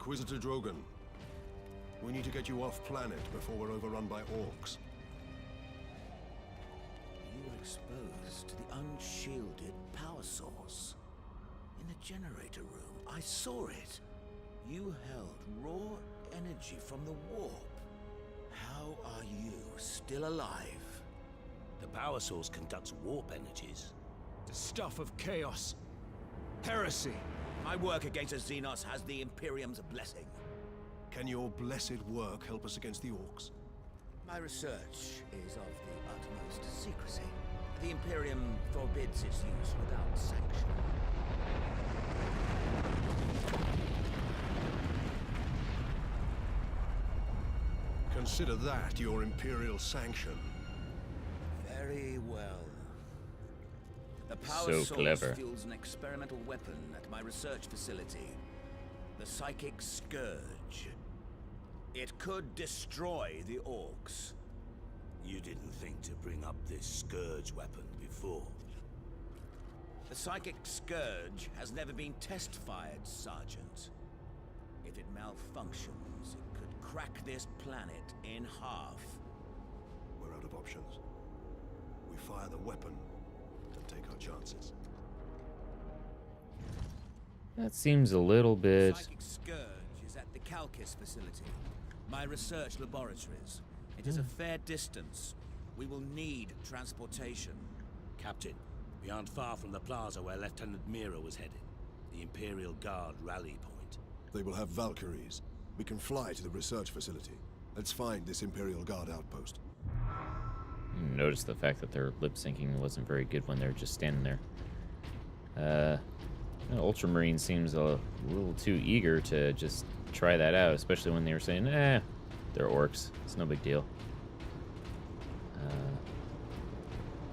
Inquisitor Drogon, we need to get you off planet before we're overrun by orcs. You were exposed to the unshielded power source. In the generator room, I saw it. You held raw energy from the warp. How are you still alive? The power source conducts warp energies. The stuff of chaos. Heresy. My work against the Xenos has the Imperium's blessing. Can your blessed work help us against the orcs? My research is of the utmost secrecy. The Imperium forbids its use without sanction. Consider that your Imperial sanction. Very well. The power So source clever. fuels an experimental weapon at my research facility. The Psychic Scourge. It could destroy the orcs. You didn't think to bring up this scourge weapon before. The Psychic Scourge has never been test-fired, Sergeant. If it malfunctions, it could crack this planet in half. We're out of options. We fire the weapon and take our chances. That seems a little bit... Psychic Scourge is at the Calkis facility, my research laboratories. It is a fair distance. We will need transportation. Captain, we aren't far from the plaza where Lieutenant Mira was headed. The Imperial Guard rally point. They will have Valkyries. We can fly to the research facility. Let's find this Imperial Guard outpost. Notice the fact that their lip syncing wasn't very good when they were just standing there. Ultramarine seems a little too eager to just try that out, especially when they were saying, they're orcs. It's no big deal.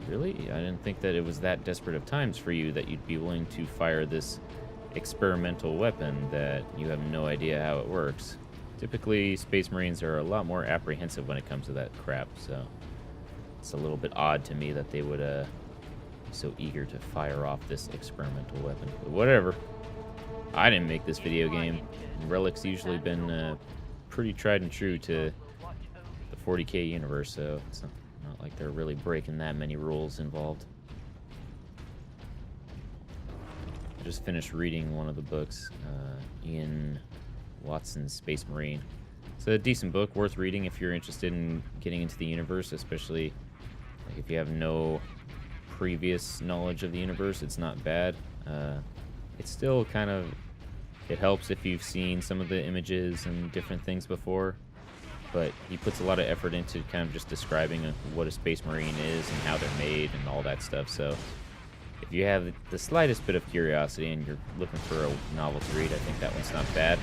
Really? I didn't think that it was that desperate of times for you that you'd be willing to fire this experimental weapon that you have no idea how it works. Typically, Space Marines are a lot more apprehensive when it comes to that crap, so it's a little bit odd to me that they would be so eager to fire off this experimental weapon. But whatever. I didn't make this video game. Relic's usually been pretty tried and true to the 40K universe, so it's not like they're really breaking that many rules involved. I just finished reading one of the books, Ian Watson's Space Marine. It's a decent book, worth reading if you're interested in getting into the universe, especially like if you have no previous knowledge of the universe. It's not bad. It's still kind of, it helps if you've seen some of the images and different things before, but he puts a lot of effort into kind of just describing what a Space Marine is and how they're made and all that stuff. So if you have the slightest bit of curiosity and you're looking for a novel to read, I think that one's not bad.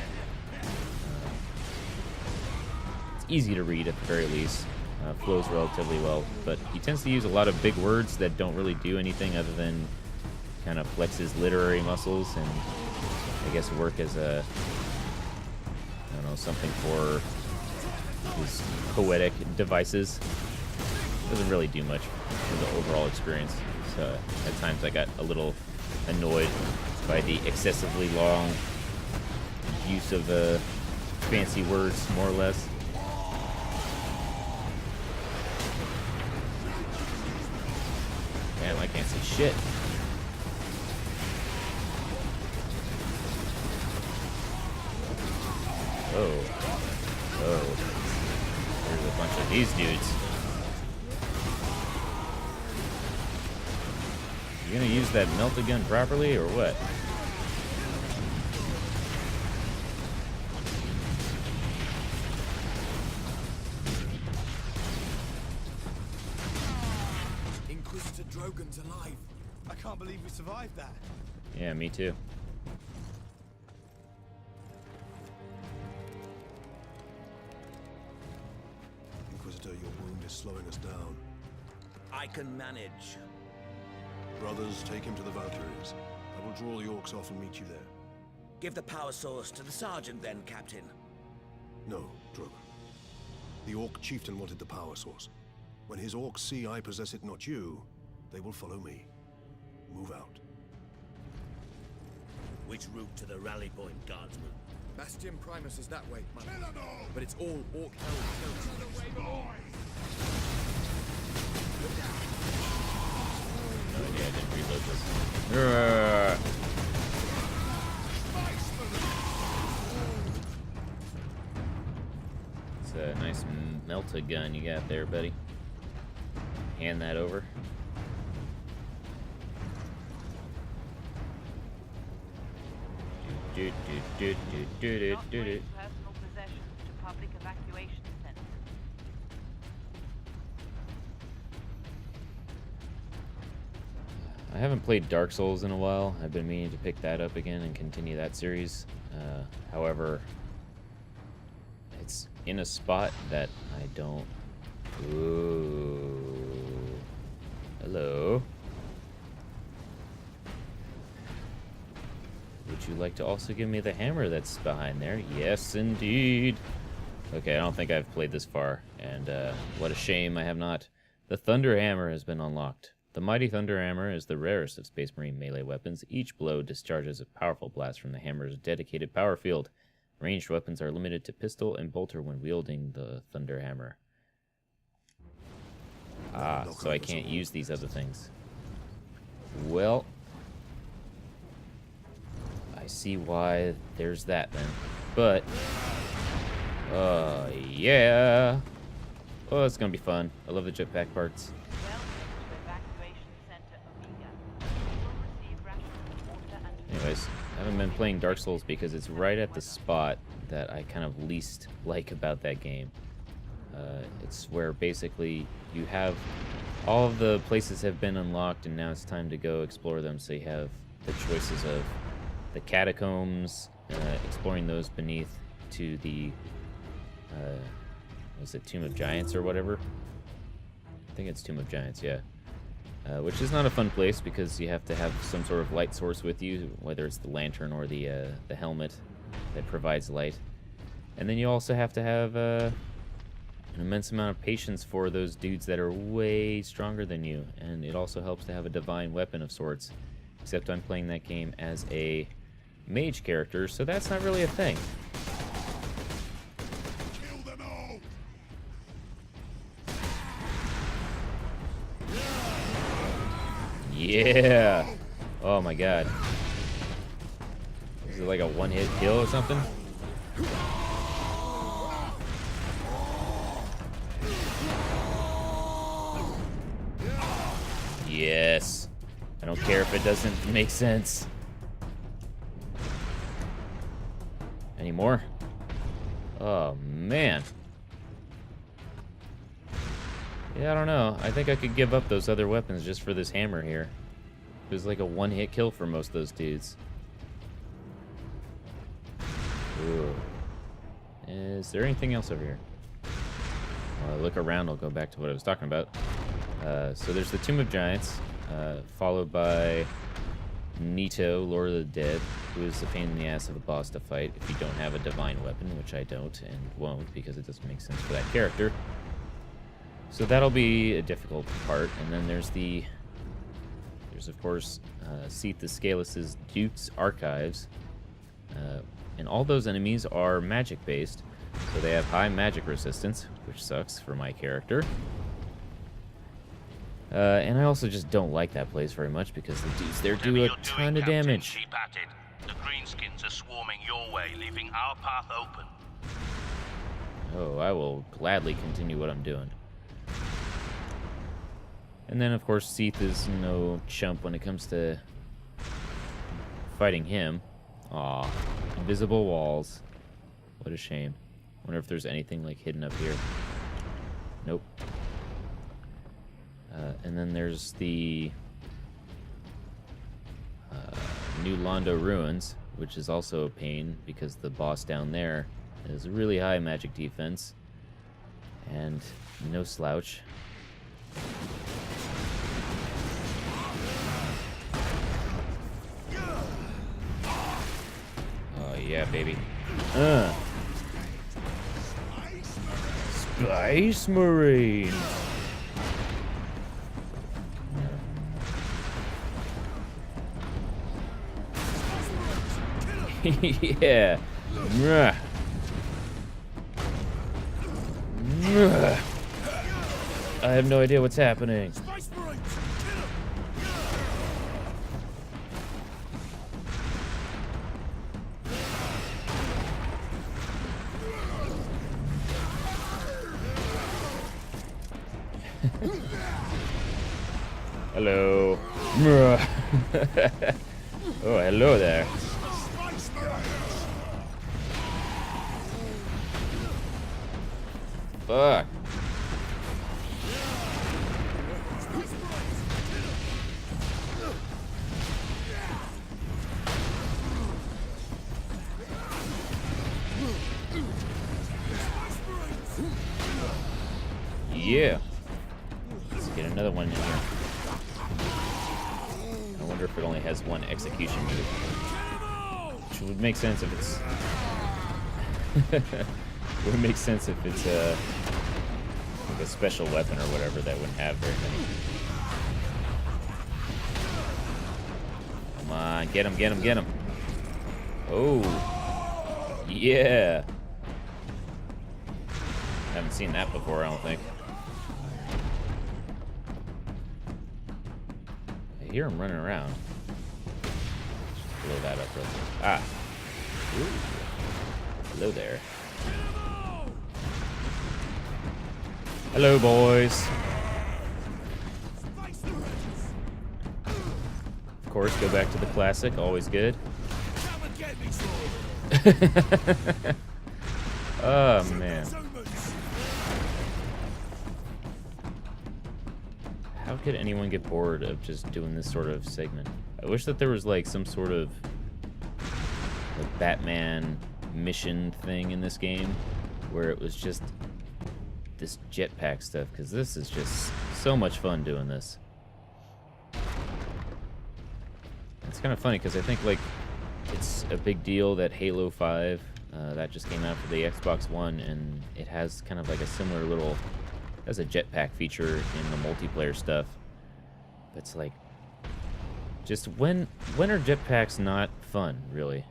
It's easy to read at the very least. Flows relatively well, but he tends to use a lot of big words that don't really do anything other than kind of flex his literary muscles and I guess work as a, I don't know, something for his poetic devices. Doesn't really do much for the overall experience. So at times I got a little annoyed by the excessively long use of fancy words, more or less. Damn, I can't see shit. Oh. There's a bunch of these dudes. You gonna use that melta gun properly, or what? Inquisitor Drogon's alive. I can't believe we survived that. Yeah, me too. Inquisitor, your wound is slowing us down. I can manage. Brothers, take him to the Valkyries. I will draw the orcs off and meet you there. Give the power source to the Sergeant then, Captain. No, Drogon. The Orc chieftain wanted the power source. When his orcs see I possess it, not you, they will follow me. Move out. Which route to the rally point, Guardsman? Bastion Primus is that way, man. But it's all Orc held. Oh, yeah, I didn't reload this. It's a nice melta gun you got there, buddy. Hand that over. Not bring personal possessions to public evacuation centers. I haven't played Dark Souls in a while. I've been meaning to pick that up again and continue that series. However, it's in a spot that I don't... Ooh. Hello. Would you like to also give me the hammer that's behind there? Yes, indeed. Okay, I don't think I've played this far, and what a shame I have not. The Thunder Hammer has been unlocked. The mighty Thunder Hammer is the rarest of Space Marine melee weapons. Each blow discharges a powerful blast from the hammer's dedicated power field. Ranged weapons are limited to pistol and bolter when wielding the Thunder Hammer. Ah, so I can't use these other things. Well, I see why there's that then. But, yeah. Oh, it's gonna be fun. I love the jetpack parts. Welcome to Evacuation Center Omega. You will receive rations, water, and Anyways, I haven't been playing Dark Souls because it's right at the spot that I kind of least like about that game. It's where basically you have all of the places have been unlocked and now it's time to go explore them. So you have the choices of the catacombs, exploring those beneath, to the was it Tomb of Giants or whatever? I think it's Tomb of Giants, yeah. Which is not a fun place because you have to have some sort of light source with you, whether it's the lantern or the helmet that provides light. And then you also have to have an immense amount of patience for those dudes that are way stronger than you. And it also helps to have a divine weapon of sorts. Except I'm playing that game as a mage character, so that's not really a thing. Yeah! Oh my god. Is it like a one-hit kill or something? Yes. I don't care if it doesn't make sense. Any more? Oh, man. Yeah, I don't know. I think I could give up those other weapons just for this hammer here. It was like a one-hit kill for most of those dudes. Ooh. Is there anything else over here? While I look around, I'll go back to what I was talking about. So there's the Tomb of Giants, followed by Nito, Lord of the Dead, who is a pain in the ass of a boss to fight if you don't have a divine weapon, which I don't and won't because it doesn't make sense for that character. So that'll be a difficult part. And then there's of course Seath the Scaleless's Duke's Archives, and all those enemies are magic based, so they have high magic resistance, which sucks for my character. And I also just don't like that place very much because the dudes there do a ton of damage. Keep at it. The greenskins are swarming your way, leaving our path open. Oh, I will gladly continue what I'm doing. And then, of course, Seath is no chump when it comes to fighting him. Aw, invisible walls. What a shame. Wonder if there's anything, like, hidden up here. Nope. And then there's the New Londo Ruins, which is also a pain because the boss down there is really high magic defense and no slouch. Oh yeah, baby. Space Marines. Yeah, Mwah. Mwah. I have no idea what's happening. Space Marines! Hello. Mwah. Oh, hello there. Fuck. Yeah. Let's get another one in here. I wonder if it only has one execution move. Which would make sense if it's... would make sense if it's like a special weapon or whatever that wouldn't have very many. Come on, get him, get him, get him. Oh. Yeah. Haven't seen that before, I don't think. I hear him running around. Just blow that up real quick. Ah. Ooh. Hello there. Hello, boys. Of course, go back to the classic. Always good. Oh, man. How could anyone get bored of just doing this sort of segment? I wish that there was like some sort of like Batman mission thing in this game where it was just this jetpack stuff, because this is just so much fun doing this. It's kind of funny because I think like it's a big deal that Halo 5 that just came out for the Xbox One, and it has kind of like a similar little, has a jetpack feature in the multiplayer stuff. It's like, just when are jetpacks not fun, really?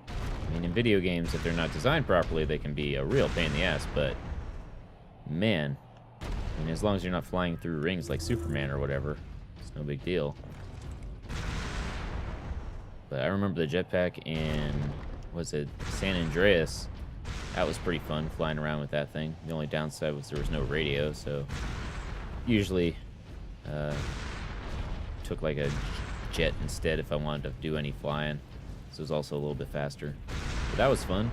I mean, in video games, if they're not designed properly, they can be a real pain in the ass, but man, I mean, as long as you're not flying through rings like Superman or whatever, it's no big deal. But I remember the jetpack in, was it San Andreas? That was pretty fun, flying around with that thing. The only downside was there was no radio, so usually took like a jet instead if I wanted to do any flying. So it was also a little bit faster. But that was fun.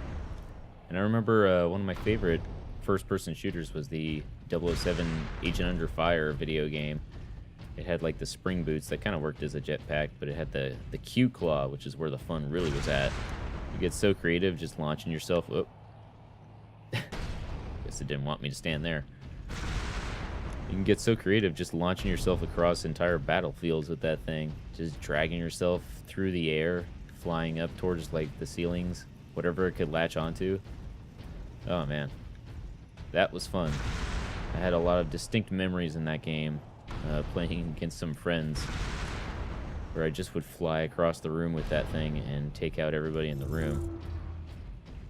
And I remember one of my favorite first-person shooters was the 007 Agent Under Fire video game. It had like the spring boots that kind of worked as a jetpack, but it had the Q claw, which is where the fun really was at. You get so creative just launching yourself. Oh. Guess it didn't want me to stand there. You can get so creative just launching yourself across entire battlefields with that thing. Just dragging yourself through the air, flying up towards like the ceilings, whatever it could latch onto. Oh man, that was fun. I had a lot of distinct memories in that game, playing against some friends, where I just would fly across the room with that thing and take out everybody in the room.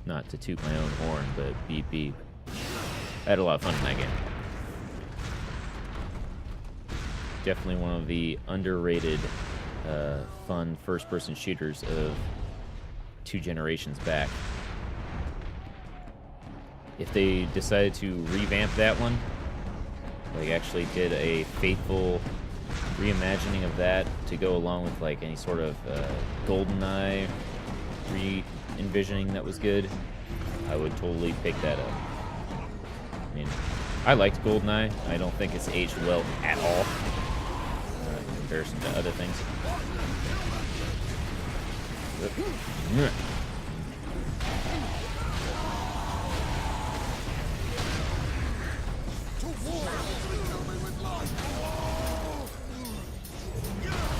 Not to toot my own horn, but beep beep. I had a lot of fun in that game. Definitely one of the underrated, fun first-person shooters of 2 generations back. If they decided to revamp that one, like actually did a faithful reimagining of that to go along with like any sort of GoldenEye re-envisioning that was good, I would totally pick that up. I mean, I liked GoldenEye. I don't think it's aged well at all in comparison to other things.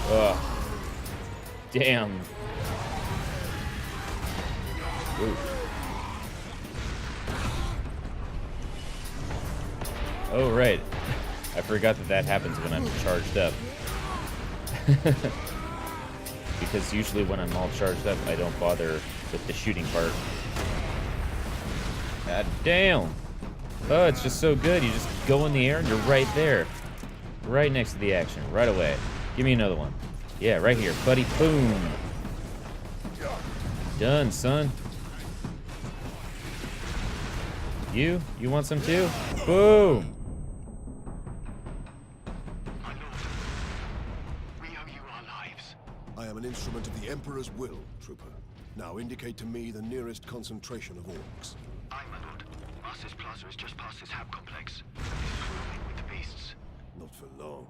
Oh, damn. Ooh. Oh, right. I forgot that happens when I'm charged up. Because usually when I'm all charged up, I don't bother with the shooting part. God damn. Oh, it's just so good. You just go in the air and you're right there. Right next to the action, right away. Give me another one. Yeah, right here, buddy. Boom. Done, son. You want some too? Boom. My lord, we owe you our lives. I am an instrument of the Emperor's will, Trooper. Now indicate to me the nearest concentration of orcs. Aye, my lord. Masters Plaza is just past this hab complex. It's swarming with the beasts. Not for long.